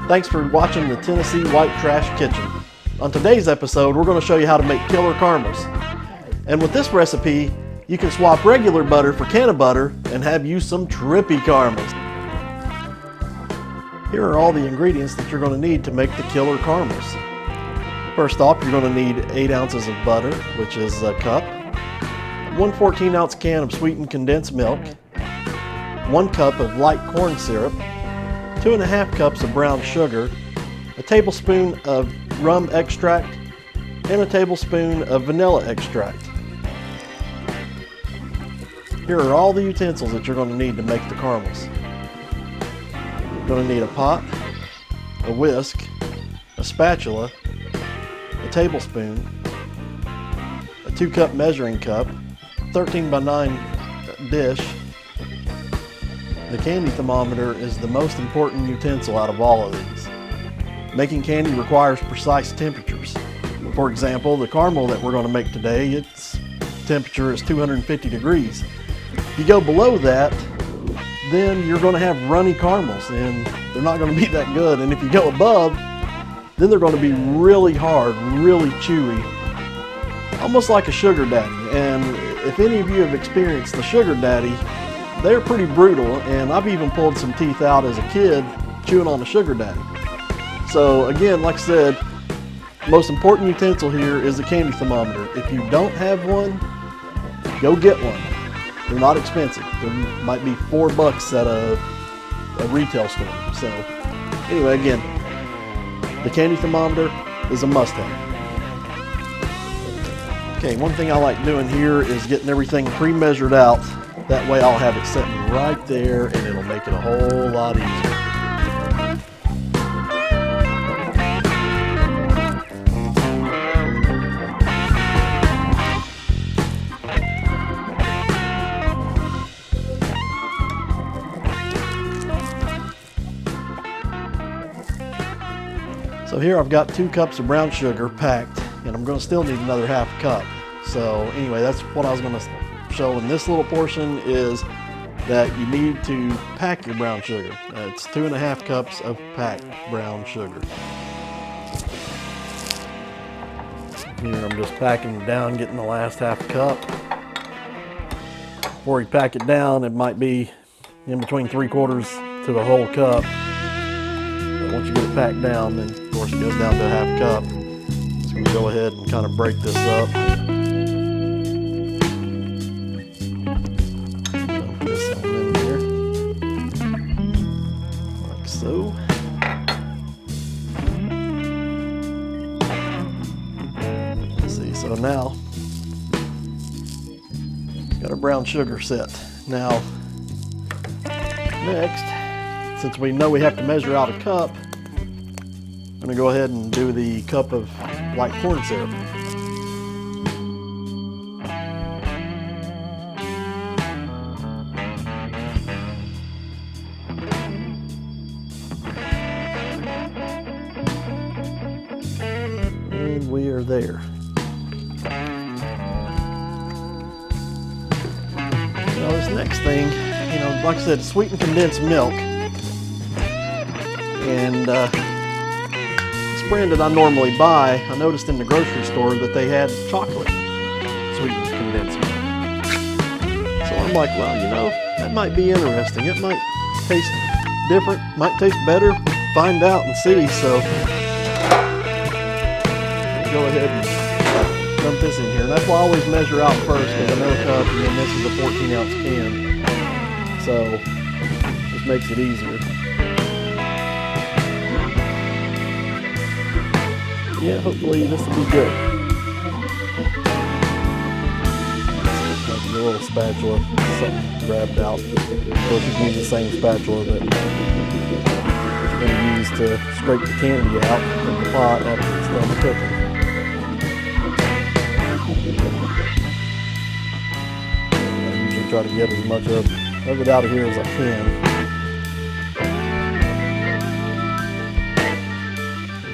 Thanks for watching the Tennessee White Trash Kitchen. On today's episode, we're going to show you how to make killer caramels. And with this recipe, you can swap regular butter for cannabutter and have you some trippy caramels. Here are all the ingredients that you're going to need to make the killer caramels. First off, you're going to need 8 ounces of butter, which is a cup, 1 14-ounce can of sweetened condensed milk, 1 cup of light corn syrup, 2½ cups of brown sugar, a tablespoon of rum extract, and a tablespoon of vanilla extract. Here are all the utensils that you're going to need to make the caramels. You're going to need a pot, a whisk, a spatula, a tablespoon, a 2-cup measuring cup, 13 by 9 dish. The candy thermometer is the most important utensil out of all of these. Making candy requires precise temperatures. For example, the caramel that we're going to make today, its temperature is 250 degrees. If you go below that, then you're going to have runny caramels and they're not going to be that good. And if you go above, then they're going to be really hard, really chewy, almost like a sugar daddy. And if any of you have experienced the sugar daddy, they're pretty brutal, and I've even pulled some teeth out as a kid chewing on a sugar daddy. So again, like I said, most important utensil here is the candy thermometer. If you don't have one, go get one. They're not expensive. They might be $4 at a retail store. So anyway, again, the candy thermometer is a must-have. Okay, one thing I like doing here is getting everything pre-measured out. That way I'll have it sitting right there and it'll make it a whole lot easier. So here I've got 2 cups of brown sugar packed, and I'm going to still need another ½ cup. So anyway, that's what I was going to show in this little portion, is that you need to pack your brown sugar. It's 2½ cups of packed brown sugar. Here I'm just packing it down, getting the last ½ cup. Before you pack it down, it might be in between 3/4 to a whole cup. But once you get it packed down, then of course it goes down to a ½ cup. So I'm going to go ahead and kind of break this up. So, let's see, so now got our brown sugar set. Now, next, since we know we have to measure out a cup, I'm going to go ahead and do the cup of light corn syrup. And we are there. Now this next thing, like I said, sweetened condensed milk. And this brand that I normally buy, I noticed in the grocery store that they had chocolate sweetened condensed milk. So I'm like, well, that might be interesting. It might taste different, might taste better. Find out and see. So go ahead and dump this in here. And that's why I always measure out first, because I know a cup, and then this is a 14-ounce can. So this makes it easier. Yeah, hopefully this will be good. Like a little spatula, something grabbed out. Of course, you can use the same spatula that you're going to use to scrape the candy out from the pot after it's done cooking. I usually try to get as much of it out of here as I can.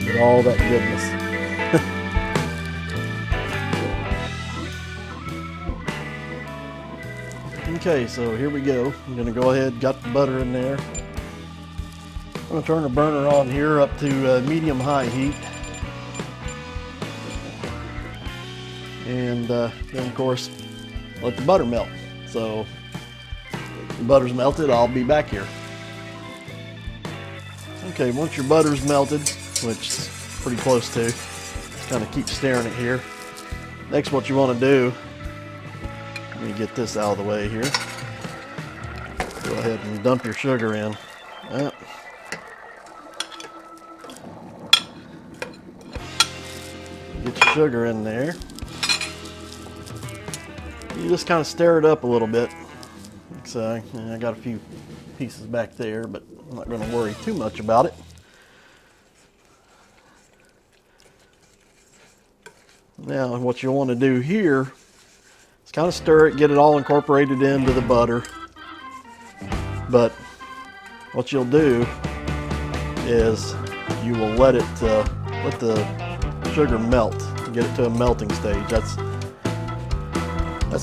Get all that goodness. Okay, so here we go. I'm going to go ahead, got the butter in there. I'm going to turn the burner on here up to medium-high heat. And then, of course, let the butter melt. So, the butter's melted, I'll be back here. Okay, once your butter's melted, which is pretty close to, kind of keep stirring it here. Next, what you want to do, let me get this out of the way here. Go ahead and dump your sugar in. Get your sugar in there. You just kind of stir it up a little bit. So I got a few pieces back there, but I'm not going to worry too much about it. Now what you'll want to do here is kind of stir it, get it all incorporated into the butter. But what you'll do is you will let the sugar melt, get it to a melting stage. That's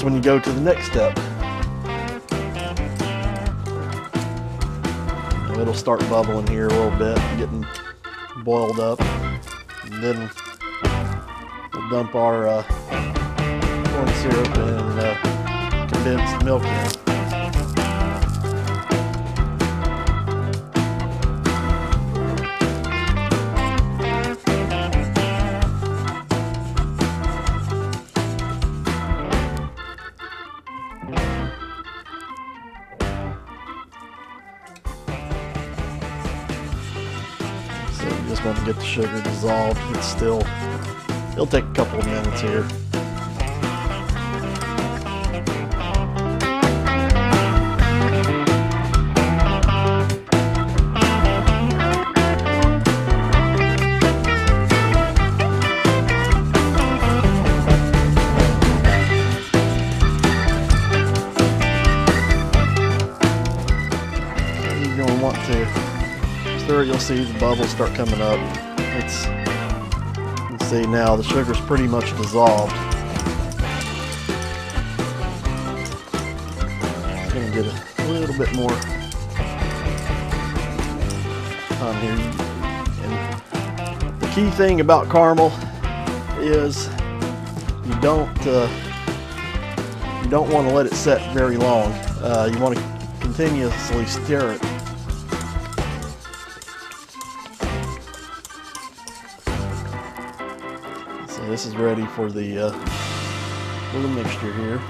when you go to the next step. Now it'll start bubbling here a little bit, getting boiled up, and then we'll dump our corn syrup and condensed milk in. So you just want to get the sugar dissolved. It'll take a couple of minutes here. You're going to want to stir it. You'll see the bubbles start coming up. See now the sugar's pretty much dissolved. It's going to get a little bit more on here. And the key thing about caramel is you don't want to let it set very long. You want to continuously stir it. This is ready for the mixture here. Go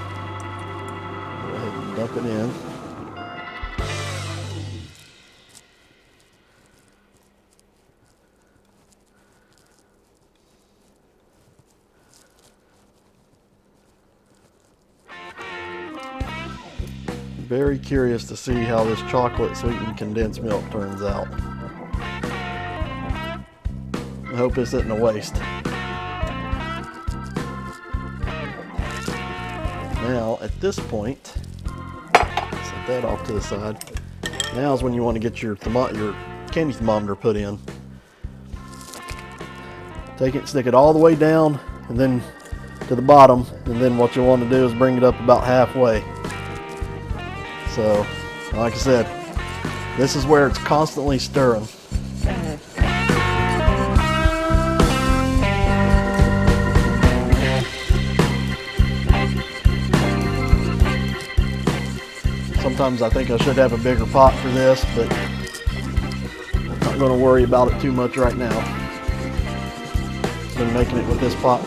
ahead and dump it in. Very curious to see how this chocolate sweetened condensed milk turns out. I hope this isn't a waste. Now, at this point, set that off to the side. Now is when you want to get your candy thermometer put in. Take it, stick it all the way down, and then to the bottom, and then what you want to do is bring it up about halfway. So, like I said, this is where it's constantly stirring. Sometimes I think I should have a bigger pot for this, but I'm not going to worry about it too much right now. Been making it with this pot.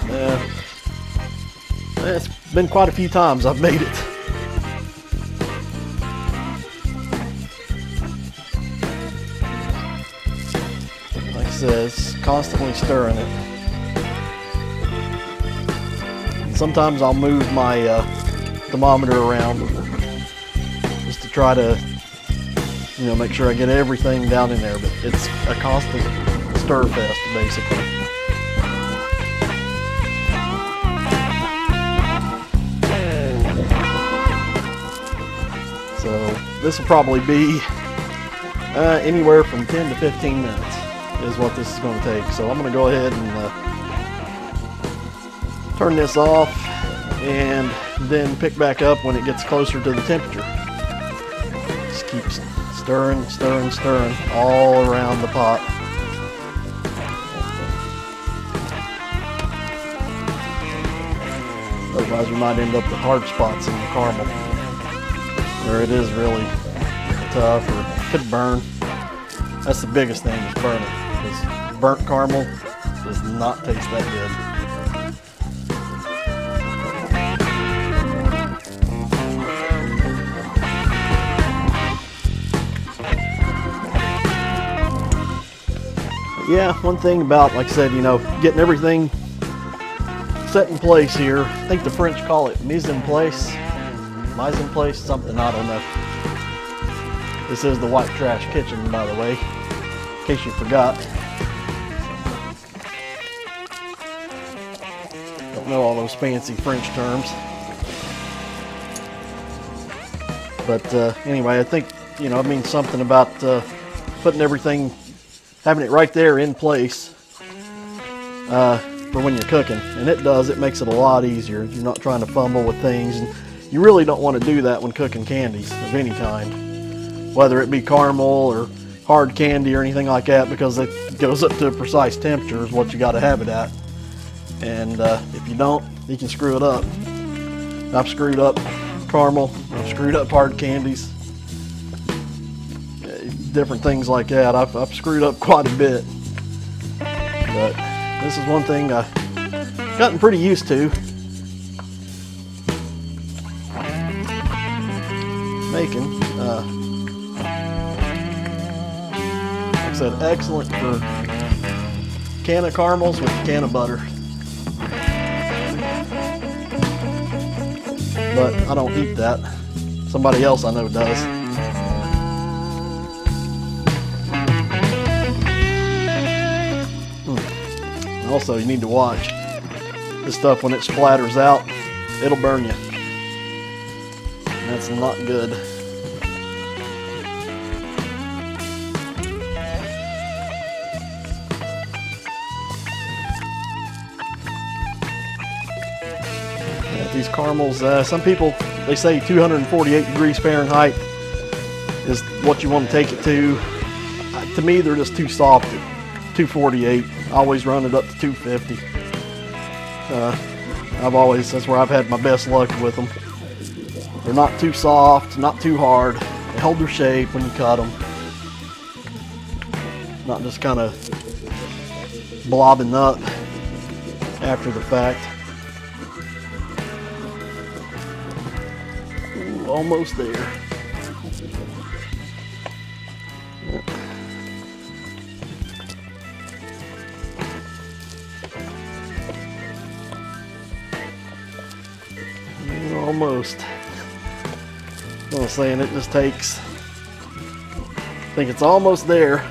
It's been quite a few times I've made it. Like I said, it's constantly stirring it. And sometimes I'll move my thermometer around just to try to, make sure I get everything down in there, but it's a constant stir fest, basically. So this will probably be anywhere from 10 to 15 minutes is what this is going to take. So I'm going to go ahead and turn this off and then pick back up when it gets closer to the temperature. Just keep stirring, stirring, stirring all around the pot. Otherwise you might end up with hard spots in the caramel where it is really tough or could burn. That's the biggest thing, is burning, because burnt caramel does not taste that good. Yeah, one thing about, like I said, you know, getting everything set in place here. I think the French call it mise en place, something, I don't know. This is the White Trash kitchen, by the way, in case you forgot. Don't know all those fancy French terms. But anyway, I think, you know, it means something about putting everything, having it right there in place for when you're cooking. And it does, it makes it a lot easier. You're not trying to fumble with things. And you really don't want to do that when cooking candies of any kind, whether it be caramel or hard candy or anything like that, because it goes up to a precise temperature is what you got to have it at. And if you don't, you can screw it up. I've screwed up caramel, I've screwed up hard candies, different things like that. I've screwed up quite a bit, but this is one thing I've gotten pretty used to making. Like I said, excellent for Canna caramels with cannabutter. But I don't eat that. Somebody else I know does. Also, you need to watch this stuff when it splatters out. It'll burn you. And that's not good. These caramels, some people, they say 248 degrees Fahrenheit is what you want to take it to. To me, they're just too soft at 248. I always run it up to 250. That's where I've had my best luck with them. They're not too soft, not too hard. They hold their shape when you cut them. Not just kind of blobbing up after the fact. Almost there. Almost. I was saying, it just takes, I think it's almost there.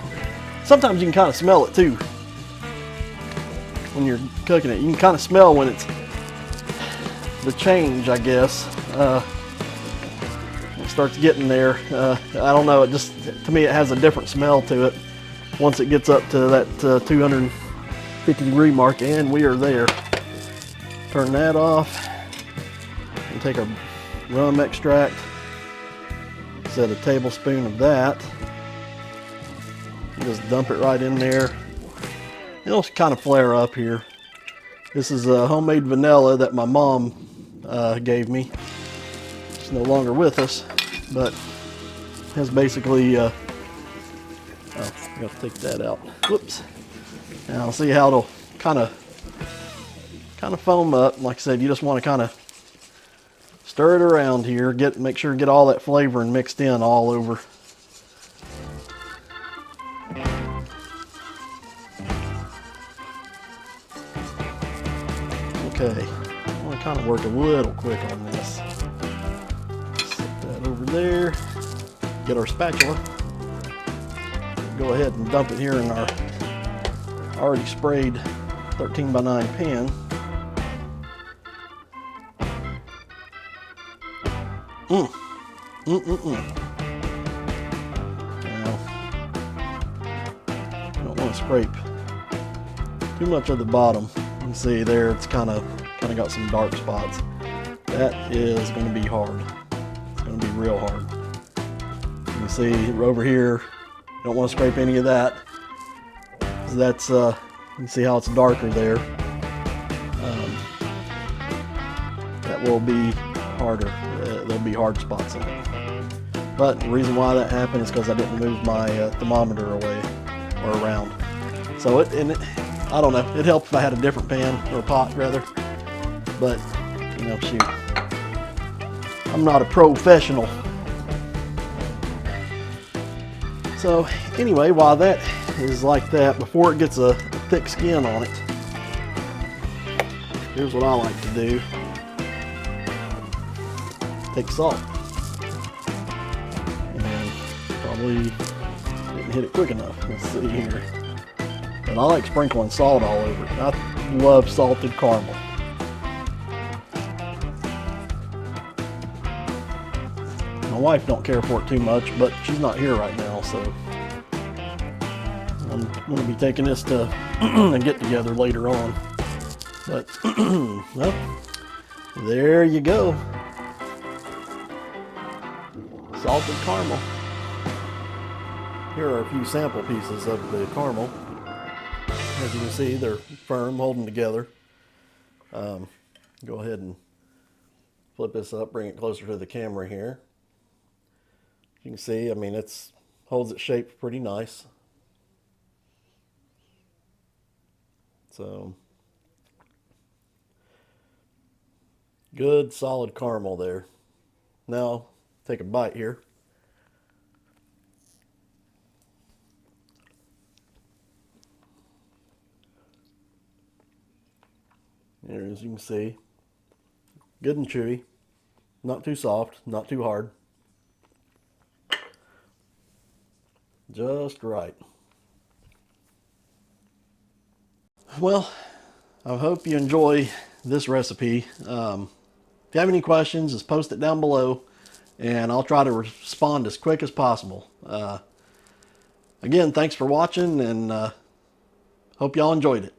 Sometimes you can kind of smell it too when you're cooking it. You can kind of smell when it's the change, I guess. Starts getting there. I don't know, it just, to me, it has a different smell to it once it gets up to that 250 degree mark, and we are there. Turn that off and take our rum extract, set a tablespoon of that, just dump it right in there. It'll kind of flare up here. This is a homemade vanilla that my mom gave me. She's no longer with us, but has basically, oh, I got to take that out. Whoops. Now see how it'll kind of foam up. Like I said, you just want to kind of stir it around here. Make sure to get all that flavoring mixed in all over. Okay, I want to kind of work a little quick on this. Set that over there. Get our spatula. Go ahead and dump it here in our already sprayed 13x9 pan. Now, I don't want to scrape too much of the bottom. You can see there it's kind of got some dark spots. That is going to be hard. It's going to be real hard. And You see over here, don't want to scrape any of that. So that's, you can see how it's darker there. That will be harder. There'll be hard spots in it. But the reason why that happened is because I didn't move my thermometer away or around. So I don't know, it helped if I had a different pan, or pot rather. But, you know, shoot, I'm not a professional. So anyway, while that is like that, before it gets a thick skin on it, here's what I like to do. Take salt. And probably didn't hit it quick enough. Let's see here. And I like sprinkling salt all over it. I love salted caramel. My wife don't care for it too much, but she's not here right now, so I'm going to be taking this to a get-together later on. But, well, there you go. Salted caramel. Here are a few sample pieces of the caramel. As you can see, they're firm, holding together. Go ahead and flip this up, bring it closer to the camera here. You can see, I mean, it holds its shape pretty nice. So, good solid caramel there. Now, take a bite here. There, as you can see, good and chewy. Not too soft, not too hard. Just right. Well, I hope you enjoy this recipe. If you have any questions, just post it down below, and I'll try to respond as quick as possible. Again, thanks for watching, and hope y'all enjoyed it.